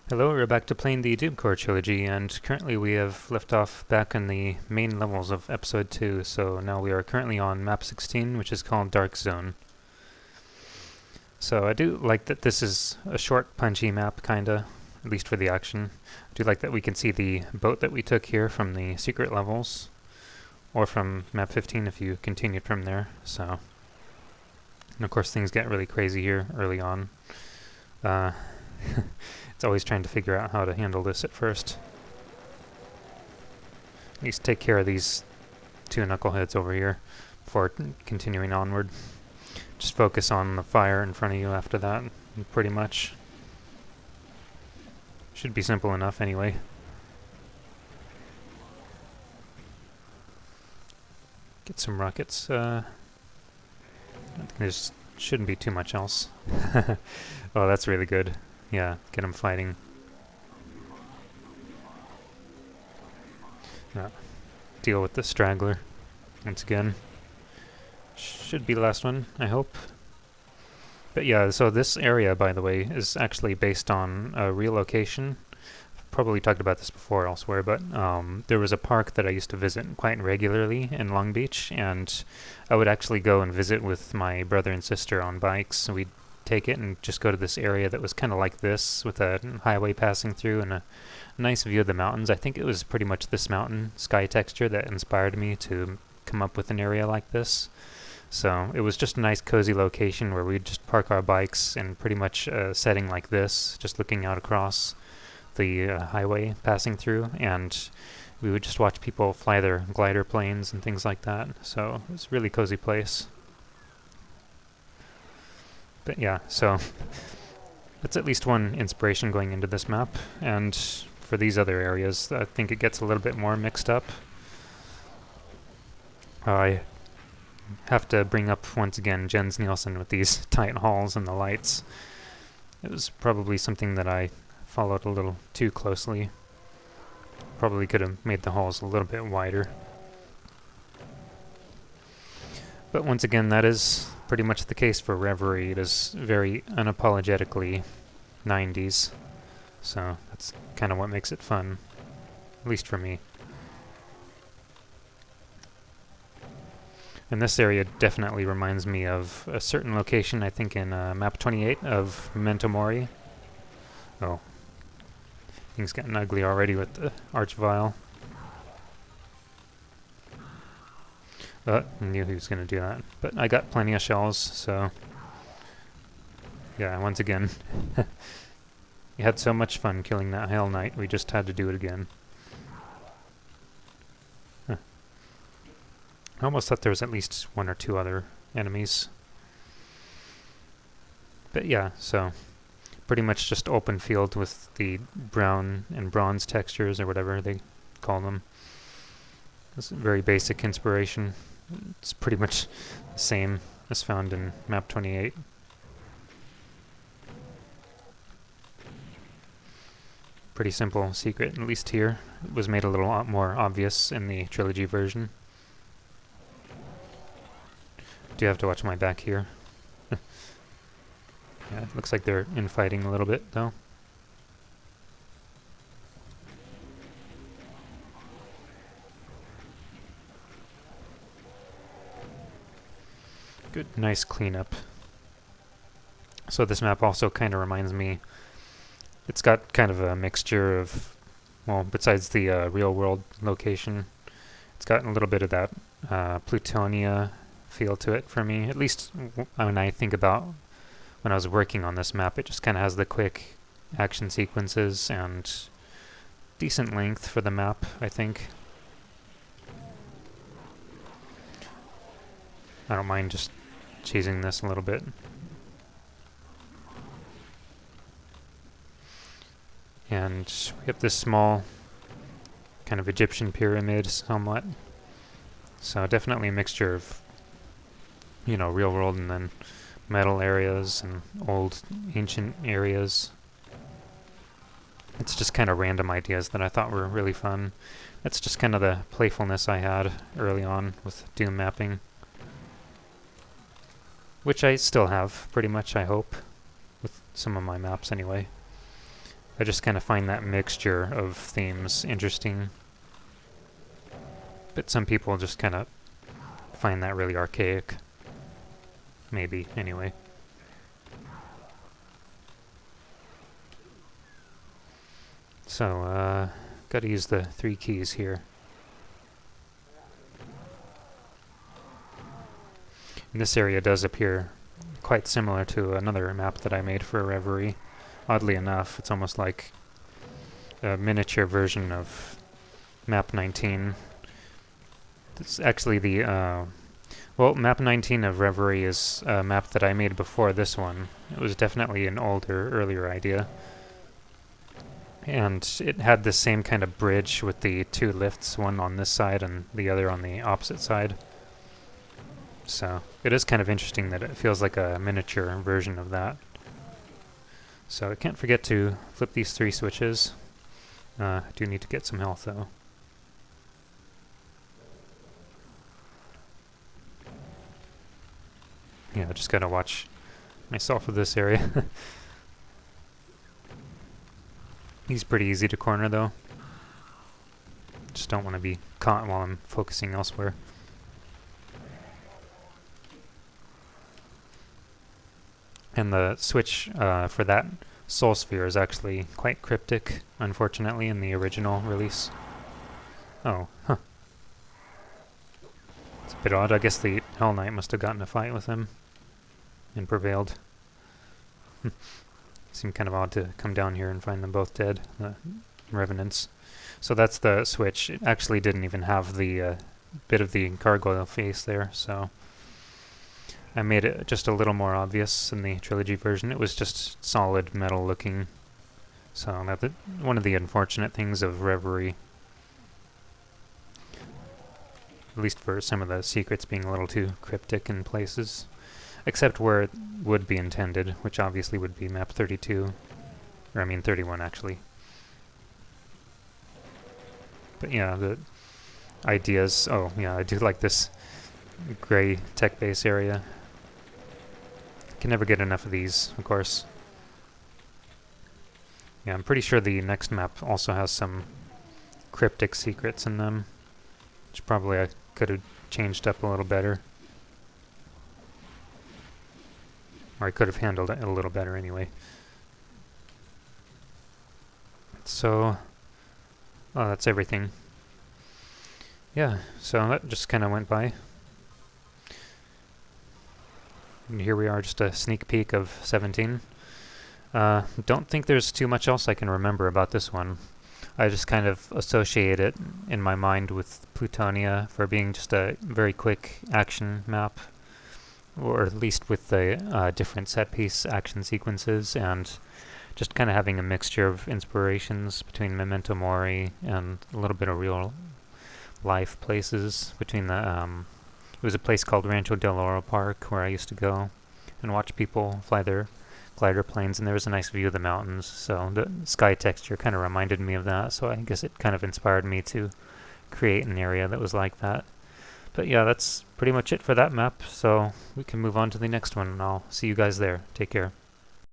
Hello, we're back to playing the Doom Core Trilogy, and currently we have left off back in the main levels of Episode 2, so now we are currently on map 16, which is called Dark Zone. So I do like that this is a short, punchy map, kinda, at least for the action. I do like that we can see the boat that we took here from the secret levels, or from map 15 if you continued from there, so... And of course things get really crazy here early on. It's always trying to figure out how to handle this at first. At least take care of these two knuckleheads over here before continuing onward. Just focus on the fire in front of you after that, pretty much. Should be simple enough anyway. Get some rockets. I think there shouldn't be too much else. Oh, that's really good. Yeah, get them fighting. Deal with the straggler once again. Should be the last one, I hope. But yeah, so this area, by the way, is actually based on a real location. Probably talked about this before elsewhere, but there was a park that I used to visit quite regularly in Long Beach, and I would actually go and visit with my brother and sister on bikes. We'd take it and just go to this area that was kind of like this, with a highway passing through and a nice view of the mountains. I think it was pretty much this mountain sky texture that inspired me to come up with an area like this. So it was just a nice cozy location where we'd just park our bikes in pretty much a setting like this, just looking out across the highway passing through, and we would just watch people fly their glider planes and things like that. So it was a really cozy place. But yeah, so that's at least one inspiration going into this map, and for these other areas I think it gets a little bit more mixed up. I have to bring up once again Jens Nielsen with these tight halls and the lights. It was probably something that I followed a little too closely. Probably could have made the halls a little bit wider. But once again, that is pretty much the case for Reverie. It is very unapologetically 90s. So that's kind of what makes it fun, at least for me. And this area definitely reminds me of a certain location, I think in map 28 of Memento Mori. Oh, things getting ugly already with the Archvile. I knew he was going to do that, but I got plenty of shells, so... Yeah, once again. We had so much fun killing that Hell Knight, we just had to do it again. Huh. I almost thought there was at least one or two other enemies. But yeah, so... Pretty much just open field with the brown and bronze textures, or whatever they call them. It's a very basic inspiration. It's pretty much the same as found in map 28. Pretty simple secret, at least here. It was made a little more obvious in the Trilogy version. Do have to watch my back here. Yeah, it looks like they're infighting a little bit, though. Good, nice cleanup. So this map also kind of reminds me... It's got kind of a mixture of... Well, besides the real-world location, it's got a little bit of that Plutonia feel to it for me. At least when I think about when I was working on this map, it just kind of has the quick action sequences and decent length for the map, I think. I don't mind just chasing this a little bit. And we have this small kind of Egyptian pyramid somewhat. So definitely a mixture of, you know, real world and then metal areas and old ancient areas. It's just kind of random ideas that I thought were really fun. That's just kind of the playfulness I had early on with Doom mapping. Which I still have, pretty much, I hope. With some of my maps, anyway. I just kind of find that mixture of themes interesting. But some people just kind of find that really archaic. Maybe, anyway. So, gotta use the 3 keys here. And this area does appear quite similar to another map that I made for Reverie. Oddly enough, it's almost like a miniature version of MAP16. It's actually the, well, MAP19 of Reverie is a map that I made before this one. It was definitely an earlier idea. And it had the same kind of bridge with the 2 lifts, one on this side and the other on the opposite side. So it is kind of interesting that it feels like a miniature version of that. So I can't forget to flip these 3 switches. I do need to get some health though. Yeah, I just gotta watch myself with this area. He's pretty easy to corner though. Just don't want to be caught while I'm focusing elsewhere. And the switch for that soul sphere is actually quite cryptic, unfortunately, in the original release. Oh, huh. It's a bit odd. I guess the Hell Knight must have gotten a fight with him and prevailed. Seemed kind of odd to come down here and find them both dead, the revenants. So that's the switch. It actually didn't even have the bit of the gargoyle face there, so I made it just a little more obvious in the Trilogy version. It was just solid metal looking. So that's one of the unfortunate things of Reverie. At least for some of the secrets being a little too cryptic in places. Except where it would be intended, which obviously would be map 32. Or I mean 31 actually. But yeah, the ideas... Oh yeah, I do like this gray tech base area. Can never get enough of these, of course. Yeah, I'm pretty sure the next map also has some cryptic secrets in them, which probably I could have changed up a little better. Or I could have handled it a little better anyway. So, oh, that's everything. Yeah, so that just kind of went by. And here we are, just a sneak peek of 17. Don't think there's too much else I can remember about this one. I just kind of associate it in my mind with Plutonia for being just a very quick action map, or at least with the different set-piece action sequences, and just kind of having a mixture of inspirations between Memento Mori and a little bit of real-life places between the... It was a place called Rancho Del Oro Park where I used to go and watch people fly their glider planes, and there was a nice view of the mountains, so the sky texture kind of reminded me of that, so I guess it kind of inspired me to create an area that was like that. But yeah, that's pretty much it for that map, so we can move on to the next one, and I'll see you guys there. Take care.